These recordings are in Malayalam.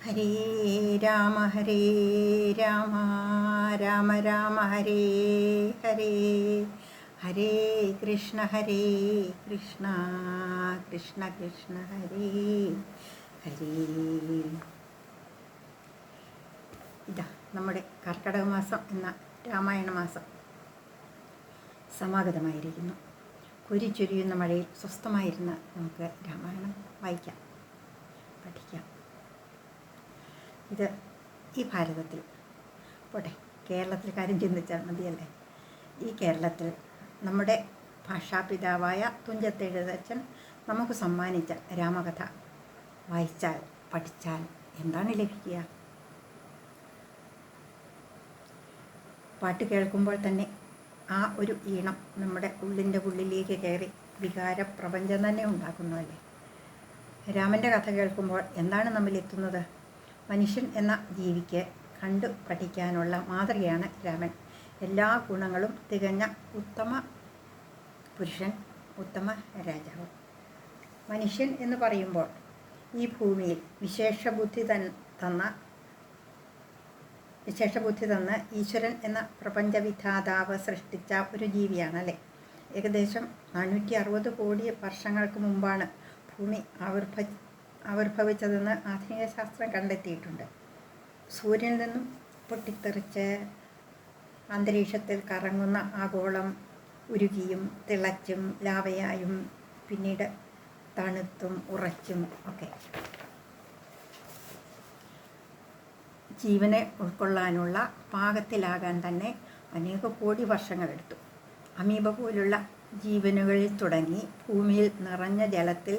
ഹരേ രാമ രാമ രാമ ഹരേ ഹരേ, ഹരേ കൃഷ്ണ കൃഷ്ണ കൃഷ്ണ ഹരേ ഹരേ. ഇതാ നമ്മുടെ കർക്കിടക മാസം എന്ന രാമായണ മാസം സമാഗതമായിരിക്കുന്നു. കുരിച്ചൊരിയുന്ന മഴയിൽ സ്വസ്ഥമായിരുന്ന് നമുക്ക് രാമായണം വായിക്കാം, പഠിക്കാം. ഇത് ഈ ഭാരതത്തിൽ പോട്ടെ, കേരളത്തിൽ കാര്യം ചിന്തിച്ചാൽ മതിയല്ലേ. ഈ കേരളത്തിൽ നമ്മുടെ ഭാഷാപിതാവായ തുഞ്ചത്തെഴുത്തച്ഛൻ നമുക്ക് സമ്മാനിച്ച രാമകഥ വായിച്ചാൽ പഠിച്ചാൽ എന്താണ് ലഭിക്കുക? പാട്ട് കേൾക്കുമ്പോൾ തന്നെ ആ ഒരു ഈണം നമ്മുടെ ഉള്ളിലേക്ക് കയറി വികാരപ്രപഞ്ചം തന്നെ ഉണ്ടാക്കുന്നതല്ലേ. രാമൻ്റെ കഥ കേൾക്കുമ്പോൾ എന്താണ് നമ്മിലെത്തുന്നത്? മനുഷ്യൻ എന്ന ജീവിക്ക് കണ്ടു പഠിക്കാനുള്ള മാതൃകയാണ് രാമൻ. എല്ലാ ഗുണങ്ങളും തികഞ്ഞ ഉത്തമ പുരുഷൻ, ഉത്തമ രാജാവ്. മനുഷ്യൻ എന്ന് പറയുമ്പോൾ ഈ ഭൂമിയിൽ വിശേഷബുദ്ധി തന്ന് ഈശ്വരൻ എന്ന പ്രപഞ്ചവിധാതാവ് സൃഷ്ടിച്ച ഒരു ജീവിയാണല്ലേ. ഏകദേശം 460 കോടി വർഷങ്ങൾക്ക് മുമ്പാണ് ഭൂമി ആവിർഭവിച്ചതെന്ന് ആധുനിക ശാസ്ത്രം കണ്ടെത്തിയിട്ടുണ്ട്. സൂര്യനിൽ നിന്നും പൊട്ടിത്തെറിച്ച് അന്തരീക്ഷത്തിൽ കറങ്ങുന്ന ആഗോളം ഉരുകിയും തിളച്ചും ലാവയായും പിന്നീട് തണുത്തും ഉറച്ചും ഒക്കെ ജീവനെ ഉൾക്കൊള്ളാനുള്ള പാകത്തിലാകാൻ തന്നെ അനേക കോടി വർഷങ്ങളെടുത്തു. അമീബ പോലുള്ള ജീവനുകളിൽ തുടങ്ങി ഭൂമിയിൽ നിറഞ്ഞ ജലത്തിൽ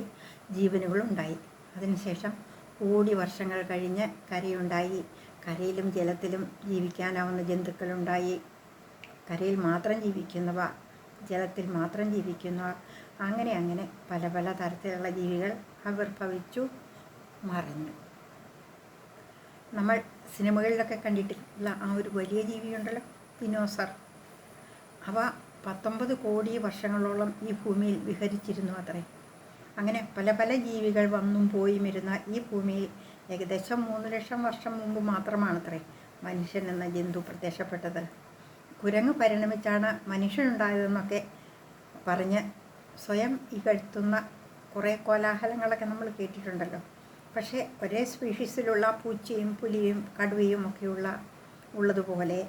ജീവനുകളുണ്ടായി. അതിനുശേഷം കോടി വർഷങ്ങൾ കഴിഞ്ഞ് കരയുണ്ടായി. കരയിലും ജലത്തിലും ജീവിക്കാനാവുന്ന ജന്തുക്കളുണ്ടായി. കരയിൽ മാത്രം ജീവിക്കുന്നവ, ജലത്തിൽ മാത്രം ജീവിക്കുന്നവ, അങ്ങനെ പല പല തരത്തിലുള്ള ജീവികൾ ആവിർഭവിച്ചു മറഞ്ഞു. നമ്മൾ സിനിമകളിലൊക്കെ കണ്ടിട്ടുള്ള ആ ഒരു വലിയ ജീവിയുണ്ടല്ലോ, ദിനോസർ. അവ 19 കോടി വർഷങ്ങളോളം ഈ ഭൂമിയിൽ വിഹരിച്ചിരുന്നു അത്രേ. അങ്ങനെ പല പല ജീവികൾ വന്നും പോയും ഇരുന്ന ഈ ഭൂമിയിൽ ഏകദേശം 3 ലക്ഷം വർഷം മുമ്പ് മാത്രമാണത്രേ മനുഷ്യൻ എന്ന ജന്തു പ്രത്യക്ഷപ്പെട്ടത്. കുരങ്ങ് പരിണമിച്ചാണ് മനുഷ്യനുണ്ടായതെന്നൊക്കെ പറഞ്ഞ് സ്വയം ഇകഴ്ത്തുന്ന കുറേ കോലാഹലങ്ങളൊക്കെ നമ്മൾ കേട്ടിട്ടുണ്ടല്ലോ. പക്ഷേ ഒരേ സ്പീഷീസിലുള്ള പൂച്ചയും പുലിയും കടുവയും ഒക്കെ ഉള്ളതുപോലെ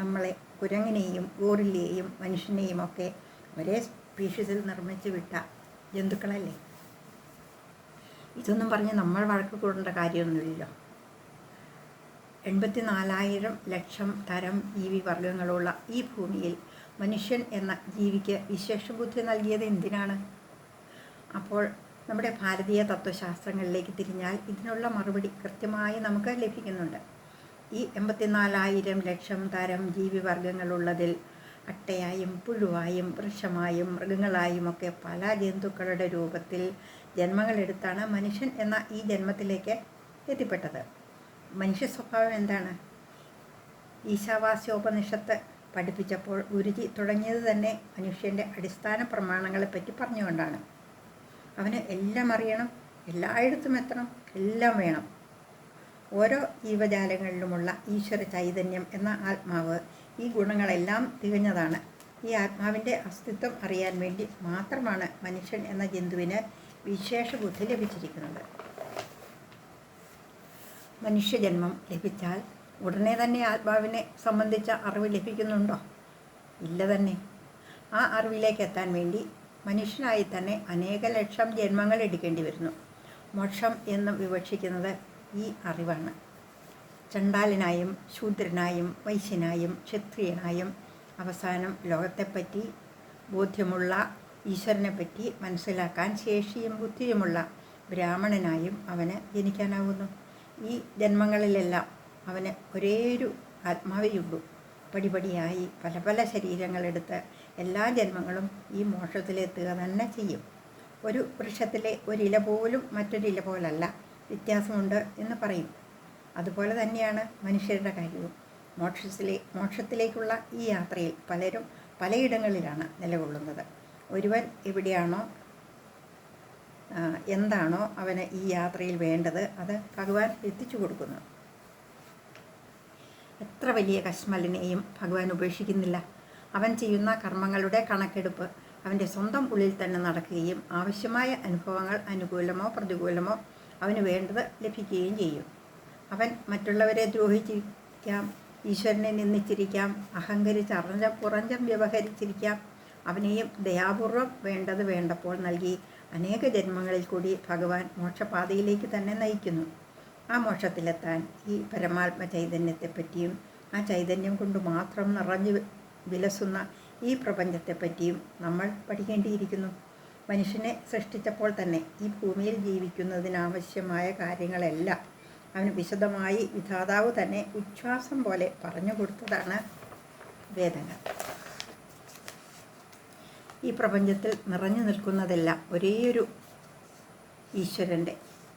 നമ്മളെ കുരങ്ങിനെയും ഗോറില്ലയെയും മനുഷ്യനെയും ഒക്കെ ഒരേ സ്പീഷീസിൽ നിർമ്മിച്ച് വിട്ട ജന്തുക്കളല്ലേ. ഇതൊന്നും പറഞ്ഞ് നമ്മൾ വഴക്ക് കൂടേണ്ട കാര്യമൊന്നുമില്ലല്ലോ. 84,000 ലക്ഷം തരം ജീവിവർഗങ്ങളുള്ള ഈ ഭൂമിയിൽ മനുഷ്യൻ എന്ന ജീവിക്ക് വിശേഷബുദ്ധി നൽകിയത് എന്തിനാണ്? അപ്പോൾ നമ്മുടെ ഭാരതീയ തത്വശാസ്ത്രങ്ങളിലേക്ക് തിരിഞ്ഞാൽ ഇതിനുള്ള മറുപടി കൃത്യമായി നമുക്ക് ലഭിക്കുന്നുണ്ട്. ഈ 84,000 ലക്ഷം തരം ജീവിവർഗങ്ങളുള്ളതിൽ അട്ടയായും പുഴുവായും വൃക്ഷമായും മൃഗങ്ങളായും ഒക്കെ പല ജന്തുക്കളുടെ രൂപത്തിൽ ജന്മങ്ങളെടുത്താണ് മനുഷ്യൻ എന്ന ഈ ജന്മത്തിലേക്ക് എത്തിപ്പെട്ടത്. മനുഷ്യ സ്വഭാവം എന്താണ്? ഈശാവാസ്യോപനിഷത്ത് പഠിപ്പിച്ചപ്പോൾ ഗുരുജി തുടങ്ങിയത് തന്നെ മനുഷ്യൻ്റെ അടിസ്ഥാന പ്രമാണങ്ങളെപ്പറ്റി പറഞ്ഞുകൊണ്ടാണ്. അവന് എല്ലാം അറിയണം, എല്ലായിടത്തും എത്തണം, എല്ലാം വേണം. ഓരോ ജീവജാലങ്ങളിലുമുള്ള ഈശ്വര ചൈതന്യം എന്ന ആത്മാവ് ഈ ഗുണങ്ങളെല്ലാം തികഞ്ഞതാണ്. ഈ ആത്മാവിൻ്റെ അസ്തിത്വം അറിയാൻ വേണ്ടി മാത്രമാണ് മനുഷ്യൻ എന്ന ജന്തുവിന് വിശേഷ ബുദ്ധി ലഭിച്ചിരിക്കുന്നത്. മനുഷ്യജന്മം ലഭിച്ചാൽ ഉടനെ തന്നെ ആത്മാവിനെ സംബന്ധിച്ച അറിവ് ലഭിക്കുന്നുണ്ടോ? ഇല്ല തന്നെ. ആ അറിവിലേക്ക് എത്താൻ വേണ്ടി മനുഷ്യനായി തന്നെ അനേക ലക്ഷം ജന്മങ്ങൾ എടുക്കേണ്ടി വരുന്നു. മോക്ഷം എന്ന് വിവക്ഷിക്കുന്നത് ഈ അറിവാണ്. ചണ്ടാലനായും ശൂദ്രനായും വൈശ്യനായും ക്ഷത്രിയനായും അവസാനം ലോകത്തെപ്പറ്റി ബോധ്യമുള്ള ഈശ്വരനെപ്പറ്റി മനസ്സിലാക്കാൻ ശേഷിയും ബുദ്ധിയുമുള്ള ബ്രാഹ്മണനായും അവന് ജനിക്കാനാവുന്നു. ഈ ജന്മങ്ങളിലെല്ലാം അവന് ഒരേയൊരു ആത്മാവേയുള്ളൂ. പടിപടിയായി പല പല ശരീരങ്ങളെടുത്ത് എല്ലാ ജന്മങ്ങളും ഈ മോക്ഷത്തിലെത്തുക തന്നെ ചെയ്യും. ഒരു വൃക്ഷത്തിലെ ഒരില പോലും മറ്റൊരില പോലല്ല, വ്യത്യാസമുണ്ട് എന്ന് പറയും. അതുപോലെ തന്നെയാണ് മനുഷ്യരുടെ കാര്യവും. മോക്ഷത്തിലേക്കുള്ള ഈ യാത്രയിൽ പലരും പലയിടങ്ങളിലാണ് നിലകൊള്ളുന്നത്. ഒരുവൻ എവിടെയാണോ എന്താണോ അവന് ഈ യാത്രയിൽ വേണ്ടത് അത് ഭഗവാൻ എത്തിച്ചു കൊടുക്കുന്നു. എത്ര വലിയ കശ്മലിനെയും ഭഗവാൻ ഉപേക്ഷിക്കുന്നില്ല. അവൻ ചെയ്യുന്ന കർമ്മങ്ങളുടെ കണക്കെടുപ്പ് അവൻ്റെ സ്വന്തം ഉള്ളിൽ തന്നെ നടക്കുകയും ആവശ്യമായ അനുഭവങ്ങൾ അനുകൂലമോ പ്രതികൂലമോ അവന് വേണ്ടത് ലഭിക്കുകയും ചെയ്യും. അവൻ മറ്റുള്ളവരെ ദ്രോഹിച്ചിരിക്കാം, ഈശ്വരനെ നിന്ദിച്ചിരിക്കാം, അഹങ്കരിച്ച് പുറഞ്ചം വ്യവഹരിച്ചിരിക്കാം. അവനെയും ദയാപൂർവം വേണ്ടത് വേണ്ടപ്പോൾ നൽകി അനേക ജന്മങ്ങളിൽ കൂടി ഭഗവാൻ മോക്ഷപാതയിലേക്ക് തന്നെ നയിക്കുന്നു. ആ മോക്ഷത്തിലെത്താൻ ഈ പരമാത്മ ചൈതന്യത്തെപ്പറ്റിയും ആ ചൈതന്യം കൊണ്ട് മാത്രം നിറഞ്ഞു വിലസുന്ന ഈ പ്രപഞ്ചത്തെപ്പറ്റിയും നമ്മൾ പഠിക്കേണ്ടിയിരിക്കുന്നു. മനുഷ്യനെ സൃഷ്ടിച്ചപ്പോൾ തന്നെ ഈ ഭൂമിയിൽ ജീവിക്കുന്നതിനാവശ്യമായ കാര്യങ്ങളെല്ലാം അവന് വിശദമായി വിധാതാവ് തന്നെ ഉച്ഛ്വാസം പോലെ പറഞ്ഞു കൊടുത്തതാണ് വേദങ്ങൾ. ഈ പ്രപഞ്ചത്തിൽ നിറഞ്ഞു നിൽക്കുന്നതെല്ലാം ഒരേയൊരു ഈശ്വരൻ്റെ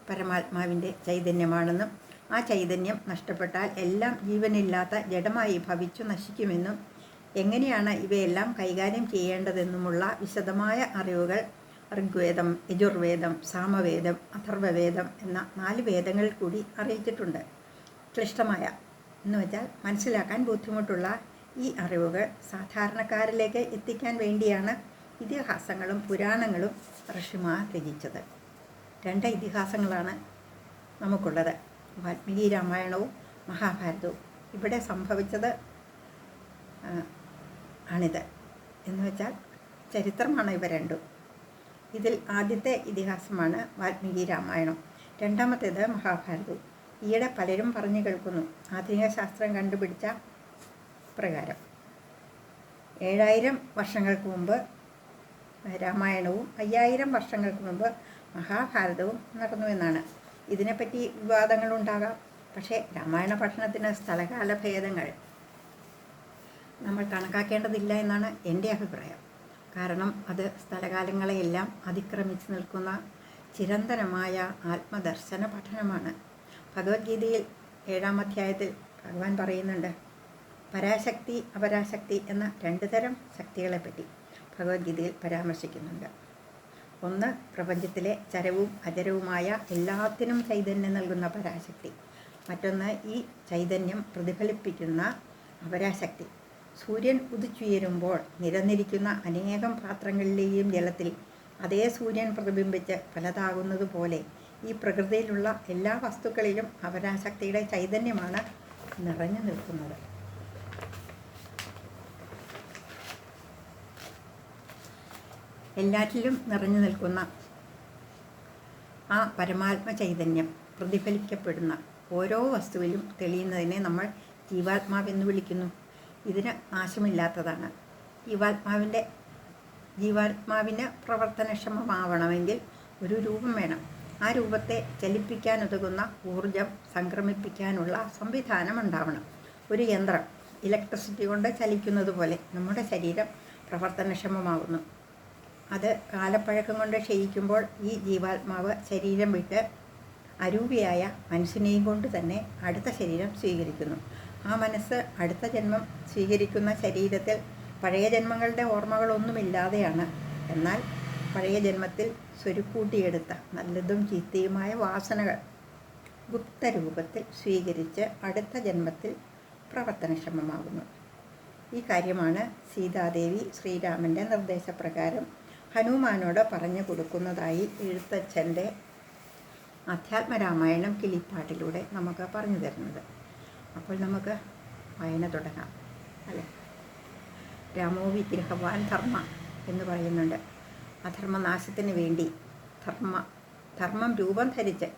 പരമാത്മാവിൻ്റെ ചൈതന്യമാണെന്നും ആ ചൈതന്യം നഷ്ടപ്പെട്ടാൽ എല്ലാം ജീവനില്ലാത്ത ജഡമായി ഭവിച്ചു നശിക്കുമെന്നും എങ്ങനെയാണ് ഇവയെല്ലാം കൈകാര്യം ചെയ്യേണ്ടതെന്നുമുള്ള വിശദമായ അറിവുകൾ ഋഗ്വേദം, യജുർവേദം, സാമവേദം, അഥർവവേദം എന്ന 4 വേദങ്ങളിൽ കൂടി അറിയിച്ചിട്ടുണ്ട്. ക്ലിഷ്ടമായ എന്ന് വെച്ചാൽ മനസ്സിലാക്കാൻ ബുദ്ധിമുട്ടുള്ള ഈ അറിവുകൾ സാധാരണക്കാരിലേക്ക് എത്തിക്കാൻ വേണ്ടിയാണ് ഇതിഹാസങ്ങളും പുരാണങ്ങളും ഋഷിമാർ രചിച്ചത്. 2 ഇതിഹാസങ്ങളാണ് നമുക്കുള്ളത്, വാൽമീകി രാമായണവും മഹാഭാരതവും. ഇവിടെ സംഭവിച്ചത് ആണിത് എന്ന് വെച്ചാൽ ചരിത്രമാണ് ഇവ രണ്ടും. ഇതിൽ ആദ്യത്തെ ഇതിഹാസമാണ് വാൽമീകി രാമായണം, രണ്ടാമത്തേത് മഹാഭാരതവും. ഈയിടെ പലരും പറഞ്ഞു കേൾക്കുന്നു ആധുനിക ശാസ്ത്രം കണ്ടുപിടിച്ച പ്രകാരം 7000 വർഷങ്ങൾക്ക് മുമ്പ് രാമായണവും 5000 വർഷങ്ങൾക്ക് മുമ്പ് മഹാഭാരതവും നടന്നുവെന്നാണ്. ഇതിനെപ്പറ്റി വിവാദങ്ങളുണ്ടാകാം. പക്ഷേ രാമായണ പഠനത്തിന് സ്ഥലകാല ഭേദങ്ങൾ നമ്മൾ കണക്കാക്കേണ്ടതില്ല എന്നാണ് എൻ്റെ അഭിപ്രായം. കാരണം അത് സ്ഥലകാലങ്ങളെയെല്ലാം അതിക്രമിച്ച് നിൽക്കുന്ന ചിരന്തനമായ ആത്മദർശന പഠനമാണ്. ഭഗവത്ഗീതയിൽ 7-ാം അധ്യായത്തിൽ ഭഗവാൻ പറയുന്നുണ്ട്, പരാശക്തി അപരാശക്തി എന്ന 2 തരം ശക്തികളെപ്പറ്റി ഭഗവത്ഗീതയിൽ പരാമർശിക്കുന്നുണ്ട്. ഒന്ന് പ്രപഞ്ചത്തിലെ ചരവും അചരവുമായ എല്ലാത്തിനും ചൈതന്യം നൽകുന്ന പരാശക്തി. മറ്റൊന്ന് ഈ ചൈതന്യം പ്രതിഫലിപ്പിക്കുന്ന അപരാശക്തി. സൂര്യൻ ഉദിച്ചുയരുമ്പോൾ നിരന്നിരിക്കുന്ന അനേകം പാത്രങ്ങളിലെയും ജലത്തിൽ അതേ സൂര്യൻ പ്രതിബിംബിച്ച് പലതാകുന്നത് പോലെ ഈ പ്രകൃതിയിലുള്ള എല്ലാ വസ്തുക്കളിലും അപരാശക്തിയുടെ ചൈതന്യമാണ് നിറഞ്ഞു നിൽക്കുന്നത്. എല്ലാറ്റിലും നിറഞ്ഞു നിൽക്കുന്ന ആ പരമാത്മ ചൈതന്യം പ്രതിഫലിക്കപ്പെടുന്ന ഓരോ വസ്തുവിലും തെളിയുന്നതിനെ നമ്മൾ ജീവാത്മാവെന്ന് വിളിക്കുന്നു. ഇതിന് നാശമില്ലാത്തതാണ്. ജീവാത്മാവിന് പ്രവർത്തനക്ഷമമാവണമെങ്കിൽ ഒരു രൂപം വേണം. ആ രൂപത്തെ ചലിപ്പിക്കാനുതകുന്ന ഊർജം സംക്രമിപ്പിക്കാനുള്ള സംവിധാനം ഉണ്ടാവണം. ഒരു യന്ത്രം ഇലക്ട്രിസിറ്റി കൊണ്ട് ചലിക്കുന്നത് പോലെ നമ്മുടെ ശരീരം പ്രവർത്തനക്ഷമമാവുന്നു. അത് കാലപ്പഴക്കം കൊണ്ട് ക്ഷയിക്കുമ്പോൾ ഈ ജീവാത്മാവ് ശരീരം വിട്ട് അരൂപിയായ മനസ്സിനെയും കൊണ്ട് തന്നെ അടുത്ത ശരീരം സ്വീകരിക്കുന്നു. ആ മനസ്സ് അടുത്ത ജന്മം സ്വീകരിക്കുന്ന ശരീരത്തിൽ പഴയ ജന്മങ്ങളുടെ ഓർമ്മകളൊന്നുമില്ലാതെയാണ്. എന്നാൽ പഴയ ജന്മത്തിൽ സ്വരുക്കൂട്ടിയെടുത്ത നല്ലതും ചീത്തയുമായ വാസനകൾ ഗുപ്തരൂപത്തിൽ സ്വീകരിച്ച് അടുത്ത ജന്മത്തിൽ പ്രവർത്തനക്ഷമമാകുന്നു. ഈ കാര്യമാണ് സീതാദേവി ശ്രീരാമൻ്റെ നിർദ്ദേശപ്രകാരം ഹനുമാനോട് പറഞ്ഞു കൊടുക്കുന്നതായി എഴുത്തച്ഛൻ്റെ അധ്യാത്മരാമായണം കിളിപ്പാട്ടിലൂടെ നമുക്ക് പറഞ്ഞു തരുന്നത്. അപ്പോൾ നമുക്ക് വായന തുടങ്ങാം, അല്ലേ? രാമോ വിഗ്രഹവാൻ ധർമ്മ എന്ന് പറയുന്നുണ്ട്. അധർമ്മനാശത്തിന് വേണ്ടി ധർമ്മം രൂപം ധരിച്ച്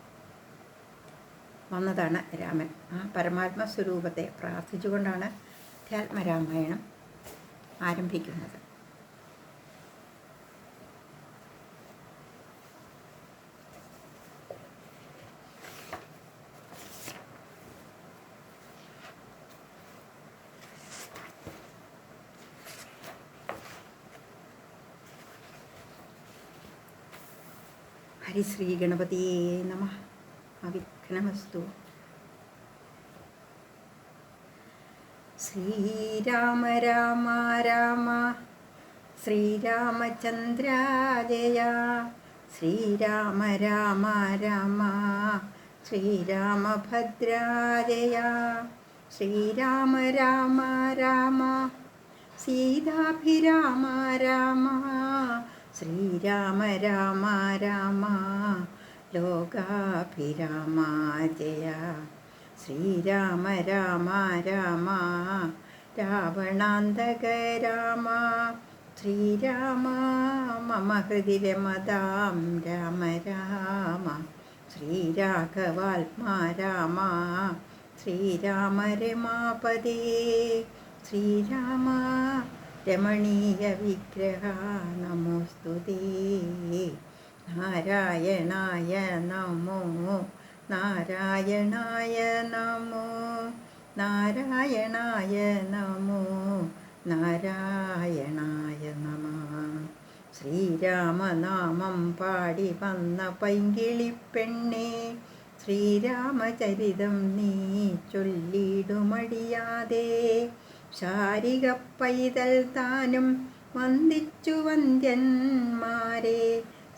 വന്നതാണ് രാമൻ. ആ പരമാത്മ സ്വരൂപത്തെ പ്രാർത്ഥിച്ചുകൊണ്ടാണ് അധ്യാത്മരാമായണം ആരംഭിക്കുന്നത്. ഹരിശ്രീ ഗണപതിയേ നമഃ. അവിഘ്നമസ്തു. ശ്രീരാമ രാമ രാമ ശ്രീരാമചന്ദ്ര ജയ. ശ്രീരാമ രാമ രാമ ശ്രീരാമഭദ്രാജയ. ശ്രീരാമ രാമ രാമ സീതാഭിരാമ രാമ ശ്രീരാമ രാമ രാമ ലോകാഭിരാമ ജയ. ശ്രീരാമ രാമ രാമ രാവണാന്തക രാമ ശ്രീരാമ മമ ഹൃദി രമതാം രാമ രാമ ശ്രീരാഘവാത്മാ രാമ ശ്രീരാമ രമാപദേ. ശ്രീരാമ രമണീയ വിഗ്രഹ നമോസ്തുതേ. നാരായണായ നമോ നാരായണായ നമോ നാരായണായ നമോ നാരായണായ നമഃ. ശ്രീരാമനാമം പാടി വന്ന പൈങ്കിളിപ്പെണ്ണേ, ശ്രീരാമചരിതം നീ ചൊല്ലിടുമടിയാതെ. ശാരിക പൈതൽ താനും വന്ദിച്ചു വന്ദ്യന്മാരെ,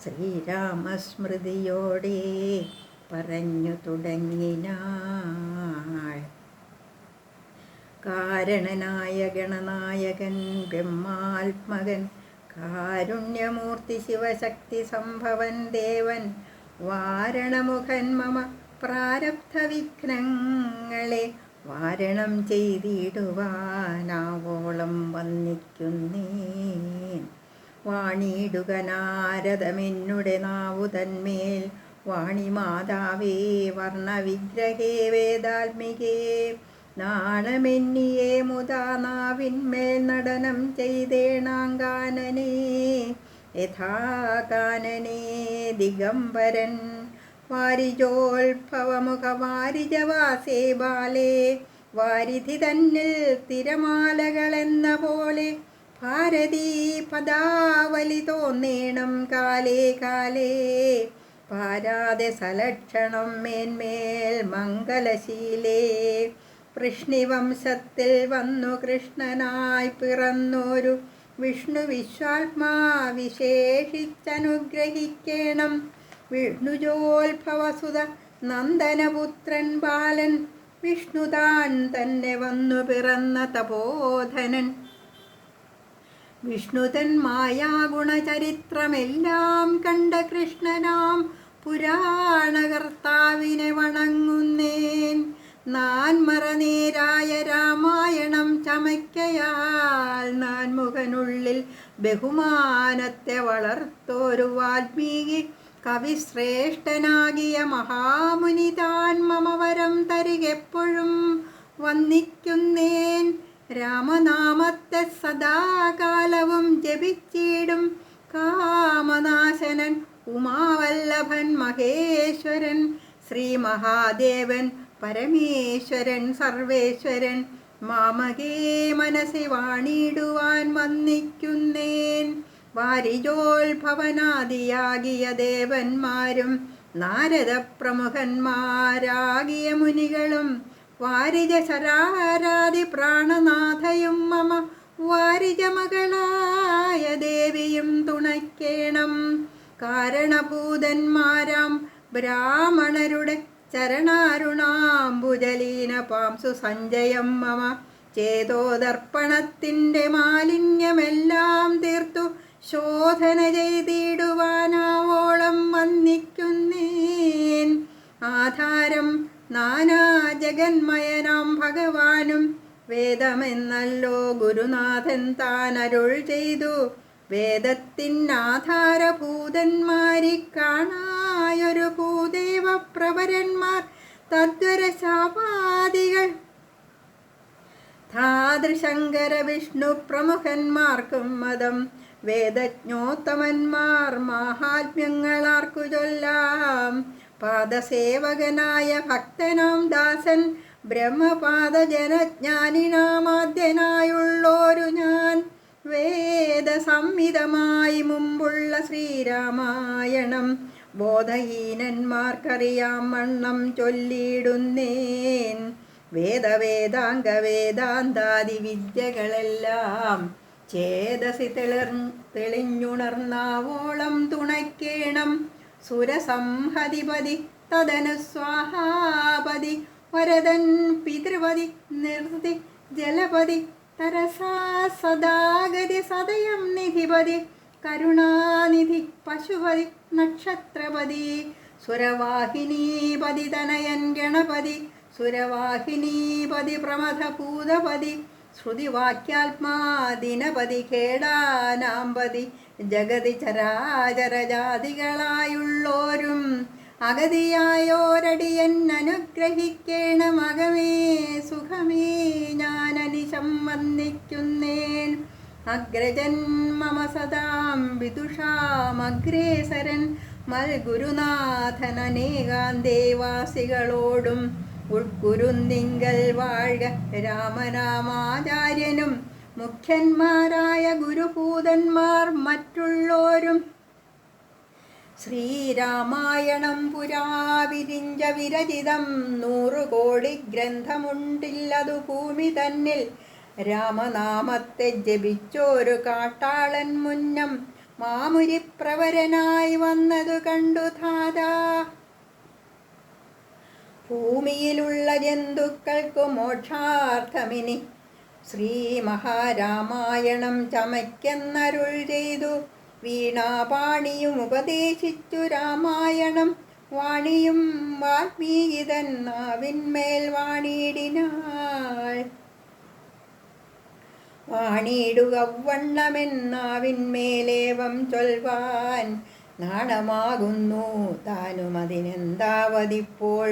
ശ്രീരാമസ്മൃതിയോടെ പറഞ്ഞു തുടങ്ങിനാൾ. കാരണനായ ഗണനായകൻ ബ്രഹ്മാത്മകൻ, കാരുണ്യമൂർത്തി ശിവശക്തി സംഭവൻ ദേവൻ, വാരണമുഖൻ മമ പ്രാരബ്ധ വിഘ്നങ്ങളെ വാരണം ചെയ്തിടുവാനാവോളം വന്നിക്കുന്നേൻ. വാണിടുക നാരദമെന്നുടെ നാവു തന്മേൽ, വാണിമാതാവേ വർണ്ണവിഗ്രഹേ വേദാത്മികേ. നാണമെന്നിയെ മുതാ നാവിന്മേൽ നടനം ചെയ്തേണാങ്കാനനേ, യഥാകാനനേ ദിഗംബരൻ. വാരിജോത്ഭവമുഖ വാരിജവാസേ ബാലേ, വാരിധി തന്നിൽ തിരമാലകളെന്ന പോലെ, ഭാരതീ പദാവലി തോന്നേണം കാലേ കാലേ. പാരാതെ സലക്ഷണം മേന്മേൽ മംഗലശീലേ, വൃഷ്ണിവംശത്തിൽ വന്നു കൃഷ്ണനായി പിറന്നോരു വിഷ്ണു വിശ്വാത്മാ വിശേഷിച്ചനുഗ്രഹിക്കേണം. വിഷ്ണുജോത്ഭവസുത നന്ദനപുത്രൻ ബാലൻ, വിഷ്ണുതാൻ തന്നെ വന്നു പിറന്ന തപോധനൻ. വിഷ്ണുതൻ മായാഗുണചരിത്രമെല്ലാം കണ്ട കൃഷ്ണനാം പുരാണകർത്താവിനെ വണങ്ങുന്നേൻ. നാൻമറനേരായ രാമായണം ചമയ്ക്കയാൽ നാൻമുഖനുള്ളിൽ ബഹുമാനത്തെ വളർത്തോരു വാൽമീകി കവിശ്രേഷ്ഠനാകിയ മഹാമുനി താൻ മമ വരം തരികെപ്പോഴും വന്ദിക്കുന്നേൻ. രാമനാമത്തെ സദാകാലവും ജപിച്ചിടും കാമനാശനൻ ഉമാവല്ലഭൻ മഹേശ്വരൻ, ശ്രീ മഹാദേവൻ പരമേശ്വരൻ സർവേശ്വരൻ, മാമകേ മനസ്സി വാണിടുവാൻ വന്ദിക്കുന്നേൻ. വാരിജോത്ഭവനാദിയാകിയ ദേവന്മാരും നാരദ പ്രമുഖന്മാരാകിയ മുനികളും, വാരിജ ശരാരാതി പ്രാണനാഥയും മമ വാരിജമകളായ ദേവിയും തുണയ്ക്കേണം. കാരണഭൂതന്മാരാം ബ്രാഹ്മണരുടെ ചരണാരുണാംബുജലീന പാംസു സഞ്ജയം മമ ചേതോദർപ്പണത്തിൻ്റെ മാലിന്യമെല്ലാം തീർത്തു ശോധന ചെയ്തിടുവാനാവോളം വന്ദിക്കുന്നേൻ. ആധാരം നാനാ ജഗന്മയനാം ഭഗവാനും വേദമെന്നല്ലോ ഗുരുനാഥൻ താൻ അരുൾ ചെയ്തു. വേദത്തിനാധാരഭൂതന്മാരി കാണായൊരു ഭൂദേവ പ്രവരന്മാർ തദ്വര ശാപാദികൾ ധാതൃശങ്കര വിഷ്ണു പ്രമുഖന്മാർക്കും മതം. വേദജ്ഞോത്തമന്മാർ മാഹാത്മ്യങ്ങളാർക്കു ചൊല്ലാം. പാദസേവകനായ ഭക്തനാം ദാസൻ ബ്രഹ്മപാദജനജ്ഞാനിനാമാദ്യനായുള്ളോരു ഞാൻ. വേദസംഹിതമായി മുമ്പുള്ള ശ്രീരാമായണം ബോധഹീനന്മാർക്കറിയാം വണ്ണം ചൊല്ലിയിടുന്നേൻ. വേദവേദാംഗ വേദാന്താദി വിദ്യകളെല്ലാം ചേതസി തെളിഞ്ഞുണർന്നാവോളം തുണയ്ക്കേണം സുരസംഹതിപതി തദനുസ്വാഹാപതി വരദൻ പിതൃപതി നിർത്തി ജലപതി തരസാ സദാഗതി സദയം നിധിപതി കരുണാനിധി പശുപതി നക്ഷത്രപതി സുരവാഹിനീപതി തനയൻ ഗണപതി സുരവാഹിനീപതി പ്രമഥഭൂതപതി ശ്രുതിവാക്യാത്മാദിനപതി ഖേടാനാമ്പതി ജഗതി ചരാചരജാതികളായുള്ളോരും അഗതിയായോരടിയൻ അനുഗ്രഹിക്കേണമകമേ സുഖമേ ഞാനനിശം വന്ദിക്കുന്നേൻ അഗ്രജൻ മമ സദാം വിദുഷാമഗ്രേസരൻ മൽഗുരുനാഥനേകാന്തേവാസികളോടും ഉൾക്കുരുന്നിങ്കൽ വാഴ്ക രാമനാമാചാര്യനും മുഖ്യന്മാരായ ഗുരുഭൂതന്മാർ മറ്റുള്ളോരും. ശ്രീരാമായണം പുരാവിരിഞ്ച വിരചിതം 100 കോടി ഗ്രന്ഥമുണ്ടില്ലതു ഭൂമി തന്നിൽ. രാമനാമത്തെ ജപിച്ചോരു കാട്ടാളൻ മുന്നം മാമുരിപ്രവരനായി വന്നതു കണ്ടു ധാതാ. ഭൂമിയിലുള്ള ജന്തുക്കൾക്കു മോക്ഷാർത്ഥമിനി ശ്രീ മഹാരാമായണം ചമയ്ക്കെന്നരുൾ ചെയ്തു. വീണാപാണിയും ഉപദേശിച്ചു രാമായണം. വാണിയും വാൽമീകിതൻ നാവിന്മേൽ വാണിയിടിനാൾ. വാണിയിടുക വണ്ണമെന്നാവിന്മേലേവം ചൊൽവാൻ നാണമാകുന്നു താനും അതിനെന്താവതിപ്പോൾ.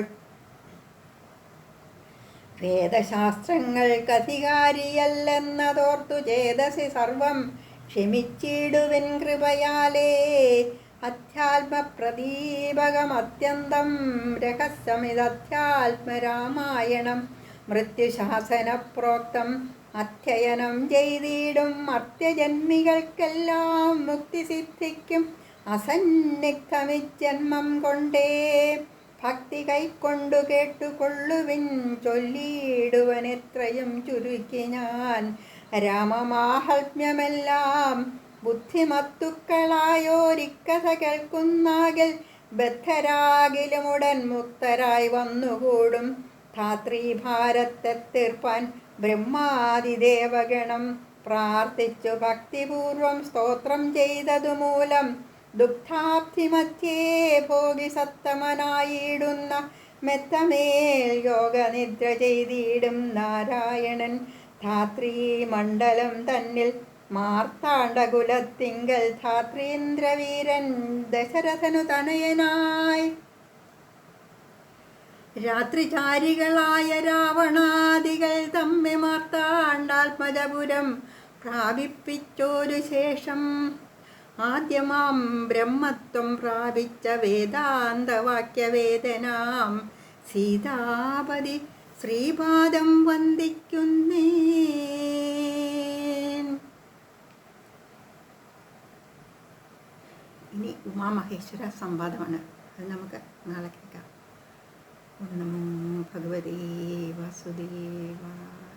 വേദശാസ്ത്രങ്ങൾക്കധികാരിയല്ലെന്നതോർത്തു ചേതസി സർവം ക്ഷമിച്ചിടുവിൻ കൃപയാലേ. അധ്യാത്മപ്രദീപകമത്യന്തം രഹസ്യമിതധ്യാത്മരാമായണം. മൃത്യുശാസനപ്രോക്തം അധ്യയനം ചെയ്തിടും മർത്യജന്മികൾക്കെല്ലാം മുക്തി സിദ്ധിക്കും. അസന്നിഗ്ധമിജന്മം കൊണ്ടേ ഭക്തി കൈക്കൊണ്ടു കേട്ടുകൊള്ളുവിൻ ചൊല്ലിയിടുവൻ എത്രയും ചുരുക്കി ഞാൻ. രാമമാഹാത്മ്യമെല്ലാം ബുദ്ധിമത്തുക്കളായോരിക്കഥ കേൾക്കുന്നാകിൽ ബദ്ധരാകിലുമുടൻ മുക്തരായി വന്നുകൂടും. ധാത്രീഭാരത്തെ തീർപ്പാൻ ബ്രഹ്മാദിദേവഗണം പ്രാർത്ഥിച്ചു ഭക്തിപൂർവം സ്തോത്രം ചെയ്തതുമൂലം ദുഃഖാബ്ധിമധ്യേ ഭോഗി സത്തമനായിടുന്ന മെത്തമേൽ യോഗനിദ്ര ചെയ്തിടും നാരായണൻ. ധാത്രീമണ്ഡലം തന്നിൽ മാർത്താണ്ഡകുലത്തിങ്കൽ ധാത്രീന്ദ്രവീരൻ ദശരഥനു തനയനായി രാത്രിചാരികളായ രാവണാദികൾ തമ്മെ മാർത്താണ്ഡാത്മജപുരം പ്രാപിപ്പിച്ചോരു ശേഷം ആദ്യമാം ബ്രഹ്മത്വം പ്രാപിച്ച വേദാന്തവാക്യവേദനാം സീതാപതി ശ്രീപാദം വന്ദിക്കുന്നേൻ. ഇനി ഉമാമഹേശ്വര സംവാദമാണ്. അത് നമുക്ക് നാളെ കേൾക്കാം. ഓം നമോ ഭഗവതേ വാസുദേവായ.